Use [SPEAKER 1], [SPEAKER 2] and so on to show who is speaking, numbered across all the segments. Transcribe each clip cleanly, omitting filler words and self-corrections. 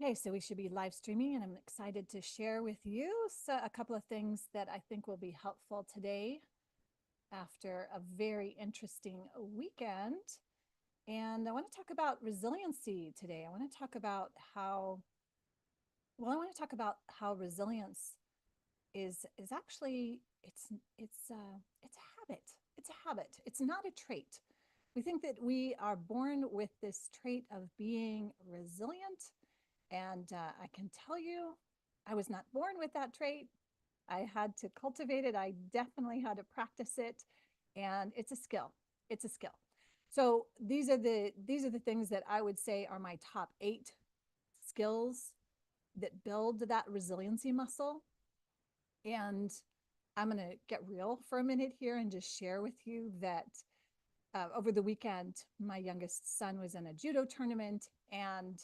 [SPEAKER 1] Okay, so we should be live streaming, and I'm excited to share with you a couple of things that I think will be helpful today after a very interesting weekend. And I want to talk about resiliency today. I want to talk about how resilience is actually it's a habit. It's a habit. It's not a trait. We think that we are born with this trait of being resilient, and I can tell you, I was not born with that trait. I had to cultivate it. I definitely had to practice it. And it's a skill. It's a skill. So these are the things that I would say are my top 8 skills that build that resiliency muscle. And I'm going to get real for a minute here and just share with you that over the weekend, my youngest son was in a judo tournament, and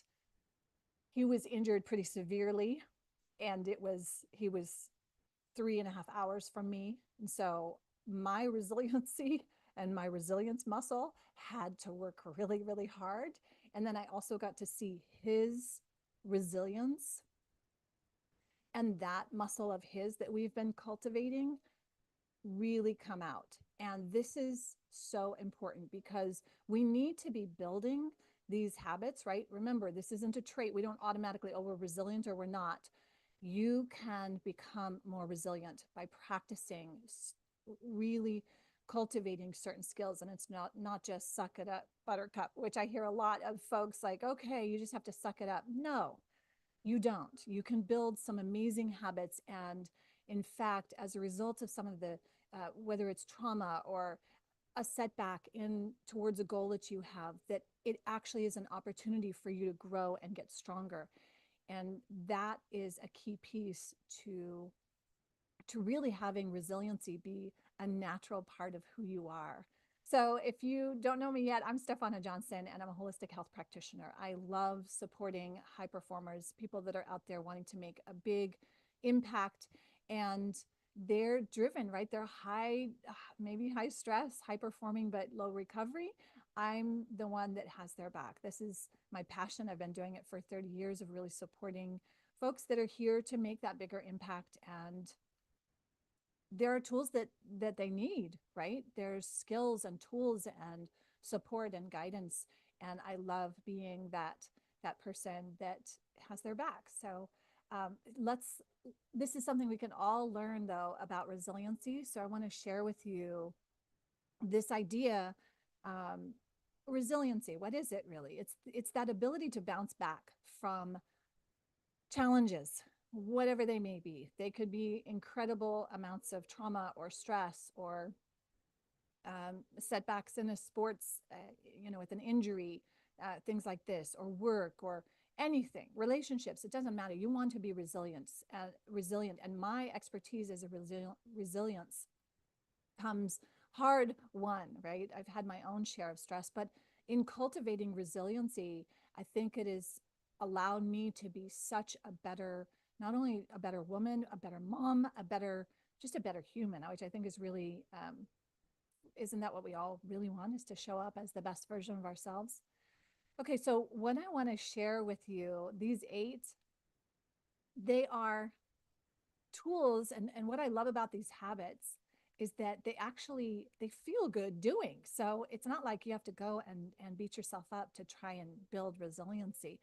[SPEAKER 1] he was injured pretty severely, and he was 3.5 hours from me. And so my resiliency and my resilience muscle had to work really, really hard. And then I also got to see his resilience and that muscle of his that we've been cultivating really come out. And this is so important because we need to be building these habits, right? Remember, this isn't a trait. We don't automatically, oh, we're resilient or we're not. You can become more resilient by practicing, really cultivating certain skills. And it's not just suck it up, buttercup, which I hear a lot of folks like, okay, you just have to suck it up. No, you don't. You can build some amazing habits. And in fact, as a result of some of the, whether it's trauma or a setback in towards a goal that you have, that it actually is an opportunity for you to grow and get stronger. And that is a key piece to really having resiliency be a natural part of who you are. So, if you don't know me yet, I'm Stephana Johnson, and I'm a holistic health practitioner. I love supporting high performers, people that are out there wanting to make a big impact, and they're driven, right? They're high, maybe high stress, high performing, but low recovery. I'm the one that has their back. This is my passion. I've been doing it for 30 years of really supporting folks that are here to make that bigger impact. And there are tools that they need, right? There's skills and tools and support and guidance, and I love being that person that has their back. So let's this is something we can all learn though about resiliency. So I want to share with you this idea. um, Resiliency, what is it really? It's that ability to bounce back from challenges, whatever they may be. They could be incredible amounts of trauma or stress or setbacks in a sports, with an injury, things like this, or work, or anything, relationships. It doesn't matter. You want to be resilient. And my expertise as a resilience comes hard won, right? I've had my own share of stress, but in cultivating resiliency, I think it has allowed me to be such a better, not only a better woman, a better mom, just a better human, which I think is really, isn't that what we all really want, is to show up as the best version of ourselves? Okay, so what I want to share with you, these 8, they are tools. And what I love about these habits is that they feel good doing. So it's not like you have to go and beat yourself up to try and build resiliency.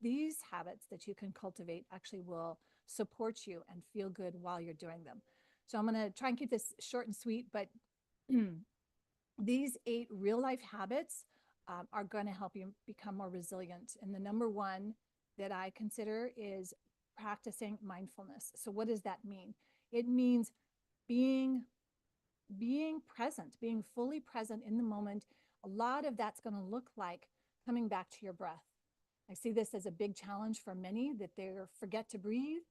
[SPEAKER 1] These habits that you can cultivate actually will support you and feel good while you're doing them. So I'm going to try and keep this short and sweet, but these 8 real life habits are going to help you become more resilient. And the number one that I consider is practicing mindfulness. So what does that mean? It means being present, being fully present in the moment. A lot of that's going to look like coming back to your breath. I see this as a big challenge for many, that they forget to breathe.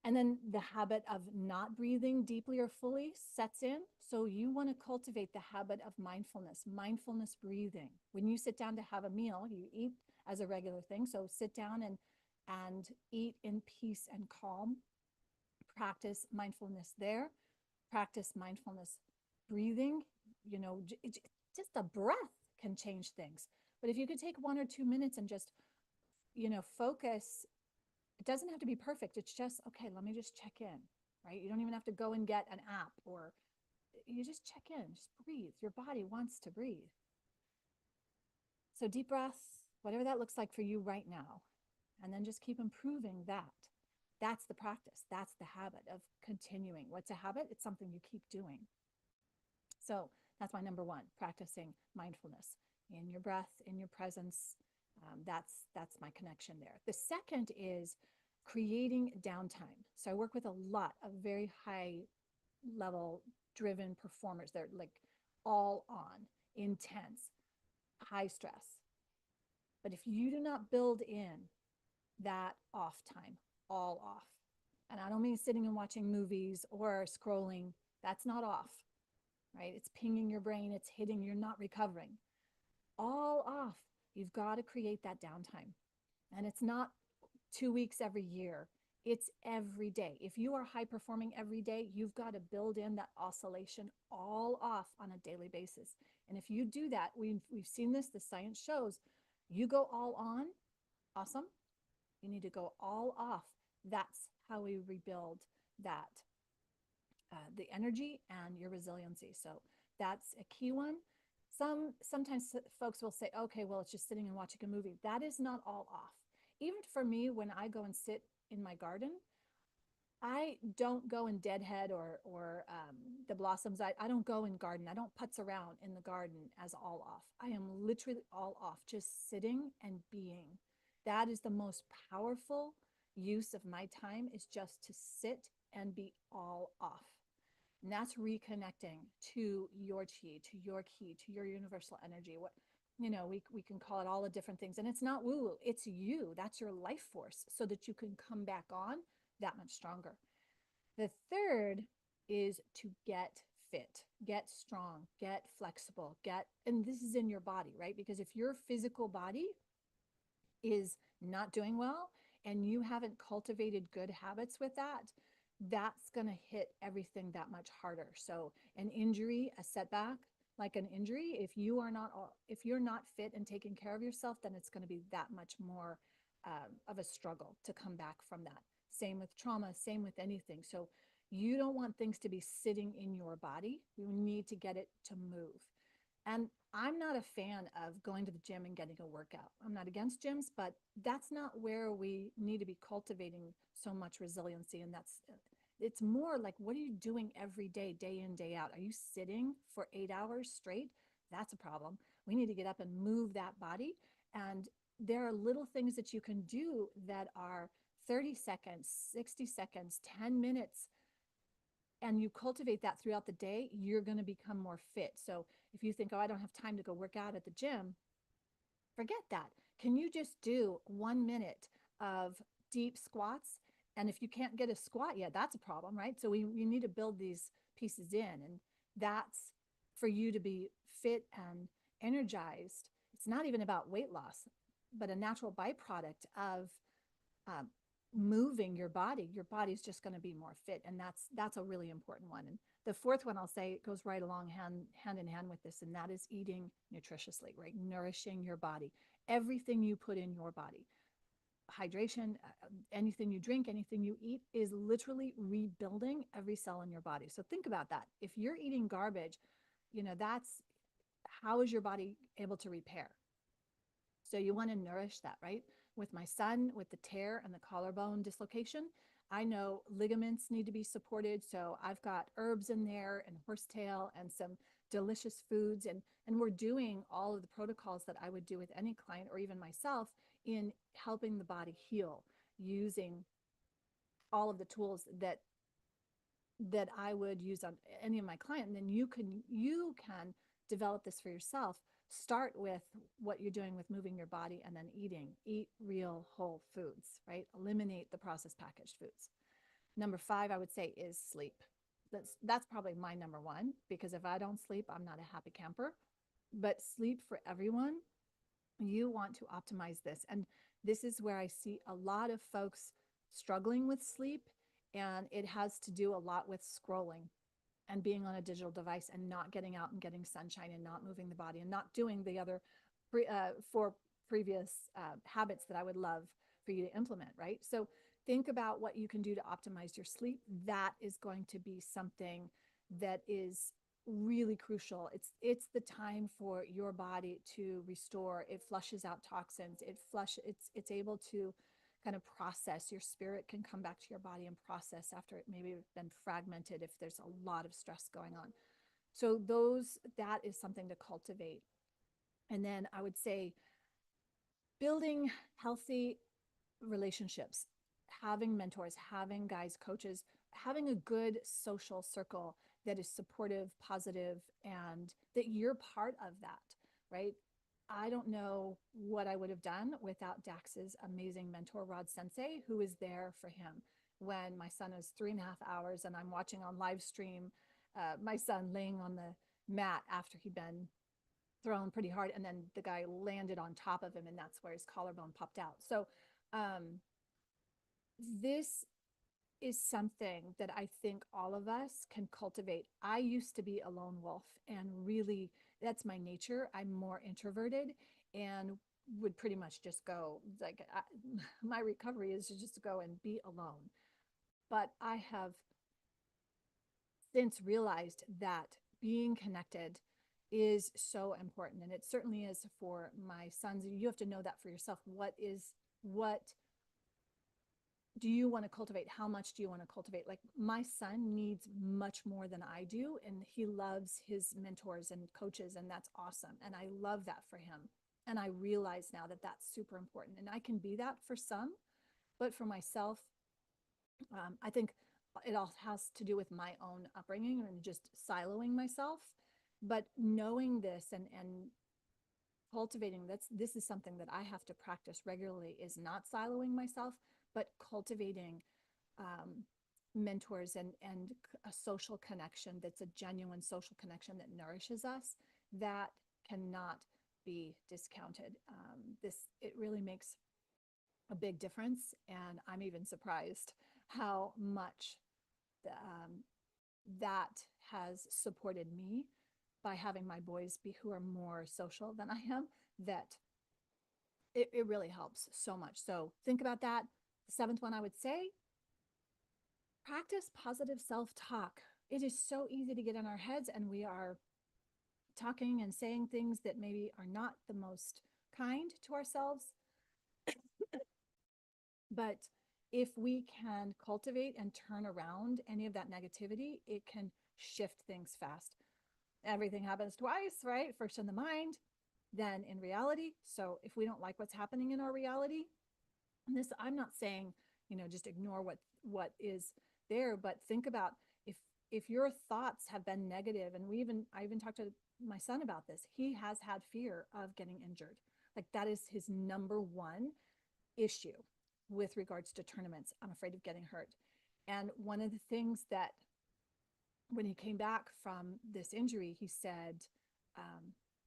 [SPEAKER 1] And then the habit of not breathing deeply or fully sets in. So you want to cultivate the habit of mindfulness breathing. When you sit down to have a meal, you eat as a regular thing. So sit down and eat in peace and calm. Practice mindfulness there. Practice mindfulness breathing. Just a breath can change things. But if you could take 1 or 2 minutes and just focus, it doesn't have to be perfect. It's just, okay, let me just check in, right? You don't even have to go and get an app, or you just check in, just breathe. Your body wants to breathe. So deep breaths, whatever that looks like for you right now, and then just keep improving that. That's the practice. That's the habit of continuing. What's a habit? It's something you keep doing. So that's my number one, practicing mindfulness in your breath, in your presence. That's my connection there. The second is creating downtime. So I work with a lot of very high level driven performers. They're like all on, intense, high stress. But if you do not build in that off time, all off, and I don't mean sitting and watching movies or scrolling, that's not off, right? It's pinging your brain, it's hitting, you're not recovering. All off. You've got to create that downtime. And it's not 2 weeks every year, it's every day. If you are high performing every day, you've got to build in that oscillation all off on a daily basis. And if you do that, we've seen this, the science shows, you go all on, awesome. You need to go all off. That's how we rebuild that, the energy and your resiliency. So that's a key one. Sometimes folks will say, okay, well, it's just sitting and watching a movie. That is not all off. Even for me, when I go and sit in my garden, I don't go and deadhead or the blossoms. I don't go and garden. I don't putz around in the garden as all off. I am literally all off, just sitting and being. That is the most powerful use of my time, is just to sit and be all off. And that's reconnecting to your chi, to your ki, to your universal energy. What, we can call it all the different things. And it's not woo woo, it's you. That's your life force, so that you can come back on that much stronger. The third is to get fit, get strong, get flexible, and this is in your body, right? Because if your physical body is not doing well and you haven't cultivated good habits with that, that's going to hit everything that much harder. So an injury, a setback, like an injury, if you're not fit and taking care of yourself, then it's going to be that much more of a struggle to come back from that. Same with trauma, same with anything. So you don't want things to be sitting in your body. You need to get it to move. And I'm not a fan of going to the gym and getting a workout. I'm not against gyms, but that's not where we need to be cultivating so much resiliency. And it's more like, what are you doing every day, day in, day out? Are you sitting for 8 hours straight? That's a problem. We need to get up and move that body. And there are little things that you can do that are 30 seconds, 60 seconds, 10 minutes, and you cultivate that throughout the day, you're going to become more fit. So if you think, oh, I don't have time to go work out at the gym, forget that. Can you just do 1 minute of deep squats? And if you can't get a squat yet, that's a problem, right? So we need to build these pieces in. And that's for you to be fit and energized. It's not even about weight loss, but a natural byproduct of um, moving your body. Your body's just going to be more fit, and that's a really important one. And the fourth one, I'll say, it goes right along hand in hand with this, and that is eating nutritiously, right? Nourishing your body. Everything you put in your body, hydration, anything you drink, anything you eat, is literally rebuilding every cell in your body. So think about that. If you're eating garbage, that's, how is your body able to repair? So you want to nourish that, right? With my son, with the tear and the collarbone dislocation, I know ligaments need to be supported. So I've got herbs in there and horsetail and some delicious foods. And we're doing all of the protocols that I would do with any client or even myself in helping the body heal, using all of the tools that I would use on any of my clients. And then you can develop this for yourself. Start with what you're doing with moving your body, and then eat real whole foods, right? Eliminate the processed packaged foods. Number 5, I would say, is sleep. That's probably my number one, because if I don't sleep, I'm not a happy camper. But sleep for everyone, you want to optimize this. And this is where I see a lot of folks struggling with sleep. And it has to do a lot with scrolling and being on a digital device and not getting out and getting sunshine and not moving the body and not doing the other 4 previous habits that I would love for you to implement, right? So think about what you can do to optimize your sleep. That is going to be something that is really crucial. It's the time for your body to restore. It flushes out toxins. It's able to kind of process. Your spirit can come back to your body and process after it maybe been fragmented if there's a lot of stress going on. So that is something to cultivate. And then I would say building healthy relationships, having mentors, having guys, coaches, having a good social circle that is supportive, positive, and that you're part of that, right? I don't know what I would have done without Dax's amazing mentor, Rod Sensei, who is there for him when my son is 3.5 hours and I'm watching on live stream my son laying on the mat after he'd been thrown pretty hard, and then the guy landed on top of him, and that's where his collarbone popped out. So this is something that I think all of us can cultivate. I used to be a lone wolf, and really, that's my nature. I'm more introverted and would pretty much just go like my recovery is to just go and be alone. But I have since realized that being connected is so important, and it certainly is for my sons. You have to know that for yourself. What do you want to cultivate? How much do you want to cultivate? Like my son needs much more than I do, and he loves his mentors and coaches, and that's awesome. And I love that for him. And I realize now that that's super important. And I can be that for some, but for myself, I think it all has to do with my own upbringing and just siloing myself. But knowing this and cultivating this is something that I have to practice regularly, is not siloing myself, but cultivating mentors and a social connection that's a genuine social connection that nourishes us, that cannot be discounted. It really makes a big difference, and I'm even surprised how much that has supported me by having my boys be who are more social than I am, that it really helps so much. So think about that. The seventh one, I would say, practice positive self-talk. It is so easy to get in our heads, and we are talking and saying things that maybe are not the most kind to ourselves. But if we can cultivate and turn around any of that negativity, it can shift things fast. Everything happens twice, right? First in the mind, then in reality. So if we don't like what's happening in our reality, and this, I'm not saying, just ignore what is there, but think about if your thoughts have been negative, and I even talked to my son about this. He has had fear of getting injured. Like that is his number one issue with regards to tournaments. I'm afraid of getting hurt. And one of the things that when he came back from this injury, he said,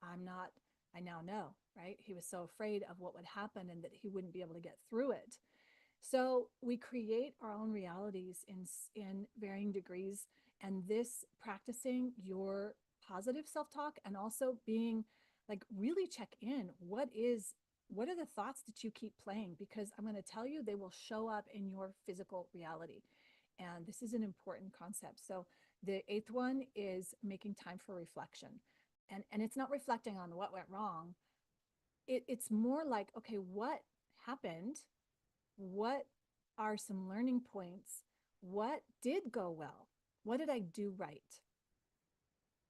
[SPEAKER 1] I'm not, I now know, right? He was so afraid of what would happen and that he wouldn't be able to get through it. So we create our own realities in varying degrees. And this practicing your positive self-talk, and also being like, really check in. What are the thoughts that you keep playing? Because I'm going to tell you, they will show up in your physical reality. And this is an important concept. So the eighth one is making time for reflection. And it's not reflecting on what went wrong. It's more like, okay, what happened? What are some learning points? What did go well? What did I do right?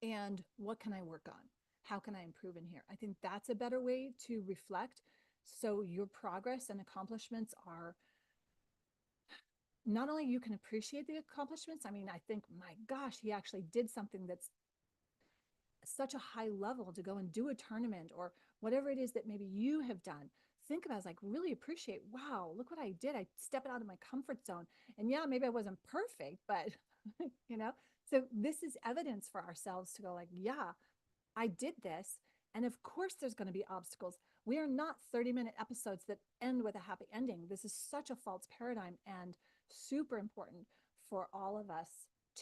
[SPEAKER 1] And what can I work on? How can I improve in here? I think that's a better way to reflect. So your progress and accomplishments are, not only you can appreciate the accomplishments. I mean, I think, my gosh, he actually did something that's such a high level to go and do a tournament, or whatever it is that maybe you have done. Think about it as like, really appreciate, wow, look what I did. I stepped out of my comfort zone. And yeah, maybe I wasn't perfect, but so this is evidence for ourselves to go like, yeah, I did this. And of course, there's going to be obstacles. We are not 30-minute episodes that end with a happy ending. This is such a false paradigm, and super important for all of us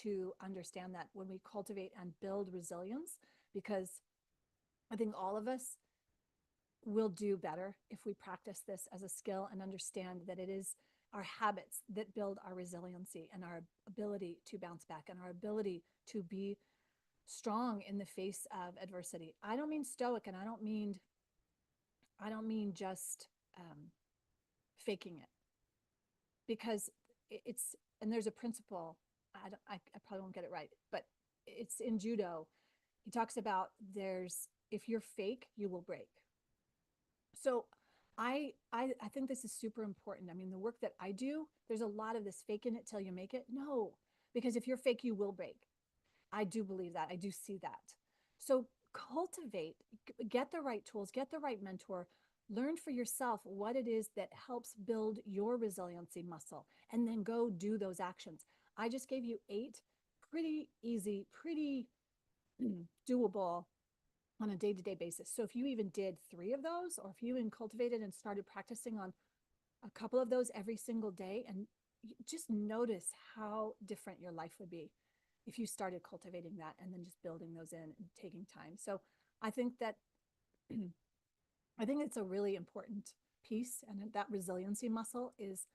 [SPEAKER 1] to understand that when we cultivate and build resilience, because I think all of us, we'll do better if we practice this as a skill and understand that it is our habits that build our resiliency and our ability to bounce back and our ability to be strong in the face of adversity. I don't mean stoic, and I don't mean just faking it, because it's, and there's a principle. I probably won't get it right, but it's in judo. He talks about, there's, if you're fake, you will break. So I think this is super important. I mean, the work that I do, there's a lot of this faking it till you make it. No, because if you're fake, you will break. I do believe that. I do see that. So cultivate, get the right tools, get the right mentor, learn for yourself what it is that helps build your resiliency muscle, and then go do those actions. I just gave you 8 pretty easy, pretty doable on a day-to-day basis. So if you even did 3 of those, or if you even cultivated and started practicing on a couple of those every single day, and just notice how different your life would be if you started cultivating that and then just building those in and taking time. So I think that I think it's a really important piece, and that resiliency muscle is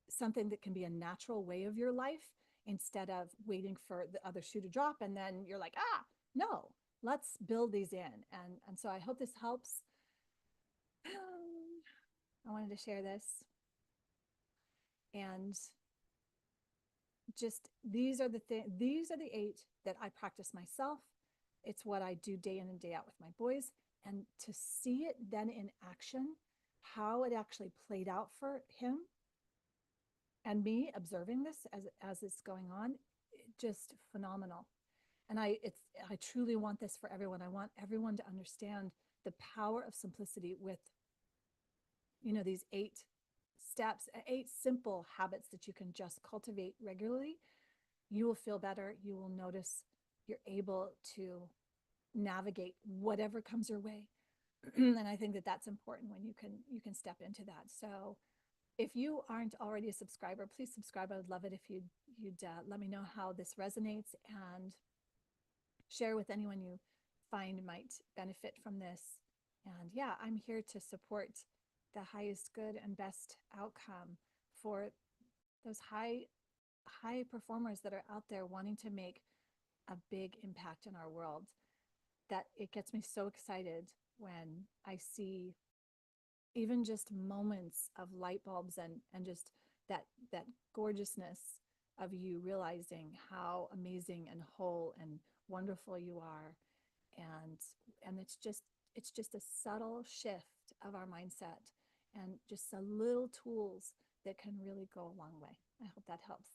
[SPEAKER 1] something that can be a natural way of your life, instead of waiting for the other shoe to drop and then you're like, ah, no, let's build these in. And so I hope this helps. I wanted to share this, and just these are the 8 that I practice myself. It's what I do day in and day out with my boys. And to see it then in action, how it actually played out for him and me observing this as it's going on, just phenomenal. And I truly want this for everyone. I want everyone to understand the power of simplicity with, these 8 steps, 8 simple habits that you can just cultivate regularly. You will feel better. You will notice you're able to navigate whatever comes your way. And I think that that's important when you can step into that. So if you aren't already a subscriber, please subscribe. I would love it if you'd let me know how this resonates, and share with anyone you find might benefit from this. And yeah, I'm here to support the highest good and best outcome for those high performers that are out there wanting to make a big impact in our world. That it gets me so excited when I see even just moments of light bulbs, and just that gorgeousness of you realizing how amazing and whole and wonderful you are. And it's just a subtle shift of our mindset, and just a little tools that can really go a long way. I hope that helps.